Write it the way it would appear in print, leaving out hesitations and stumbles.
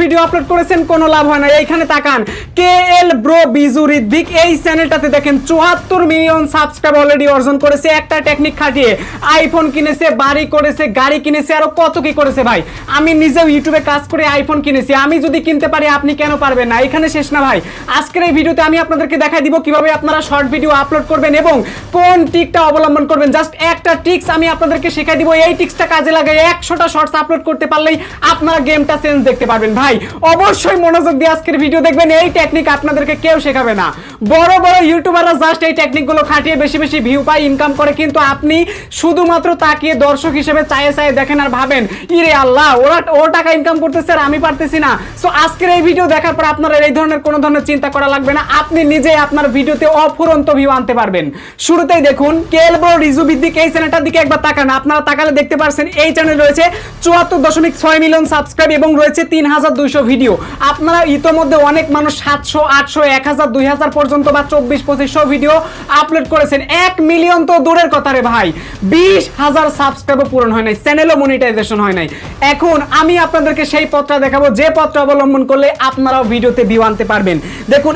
Video upload করেছেন, কোনো লাভ হয় না। এইখানে তাকান, কে এল ব্রো বিজু ঋত্বিক এই চ্যানেলটাতে দেখেন 74 মিলিয়ন সাবস্ক্রাইব অলরেডি অর্জন করেছে একটা টেকনিক খাটিয়ে। আইফোন কিনেছে, বাড়ি করেছে, গাড়ি কিনেছে, আরো কত কি করেছে ভাই। আমি নিজেও ইউটিউবে কাজ করে আইফোন কিনেছি, আমি যদি কিনতে পারি আপনি কেন পারবেন না। এখানে শেষ না ভাই, আজকের এই ভিডিওতে আমি আপনাদেরকে দেখাই দিব কিভাবে আপনারা শর্ট ভিডিও আপলোড করবেন এবং কোন টিকটা অবলম্বন করবেন। জাস্ট একটা টিক্স আমি আপনাদেরকে শেখাই দিব, এই টিক্সটা কাজে লাগাই 100টা শর্টস আপলোড করতে পারলেই আপনারা গেমটা চেঞ্জ দেখতে পারবেন। ভাই অবশ্যই মনোযোগ দিয়ে আজকের ভিডিও দেখবেন, এই টেকনিক আপনাদেরকে কেউ শেখাবে না। বড় বড় ইউটিউবাররা জাস্ট এই টেকনিকগুলো খাটিয়ে বেশি বেশি ভিউ পায়, ইনকাম করে, কিন্তু আপনি শুধুমাত্র তাকিয়ে দর্শক হিসেবে চায়ে চায়ে দেখেন আর ভাবেন ইরে আল্লাহ ও টাকা ইনকাম করতেছে আর আমি পারতেছি না। সো আজকের এই ভিডিও দেখার পর আপনারা এই ধরনের কোনো ধরনের চিন্তা করা লাগবে না, আপনি নিজেই আপনার ভিডিওতে অফুরন্ত ভিউ আনতে পারবেন। শুরুতেই দেখুন কেএল ব্রো রিজু ঋত্বিক এই চ্যানেলটার দিকে একবার তাকান। আপনারা তাকালে দেখতে পারছেন এই চ্যানেল রয়েছে 74.6 মিলিয়ন সাবস্ক্রাইব এবং রয়েছে 3200 ভিডিও। আপনারা ইতোমধ্যে অনেক মানুষ 700, 800, 1000, 2000 পর্যন্ত বা 24-2500 ভিডিও আপলোড করেছেন। 1 মিলিয়ন তো দূরের কথা রে ভাই, 20,000 সাবস্ক্রাইবও পূরণ হয় নাই, চ্যানেলও মনিটাইজেশন হয় নাই। এখন আমি আপনাদেরকে সেই পথটা দেখাবো যে পথটা অবলম্বন করলে আপনারাও ভিডিওতে ভিউ আনতে পারবেন। দেখুন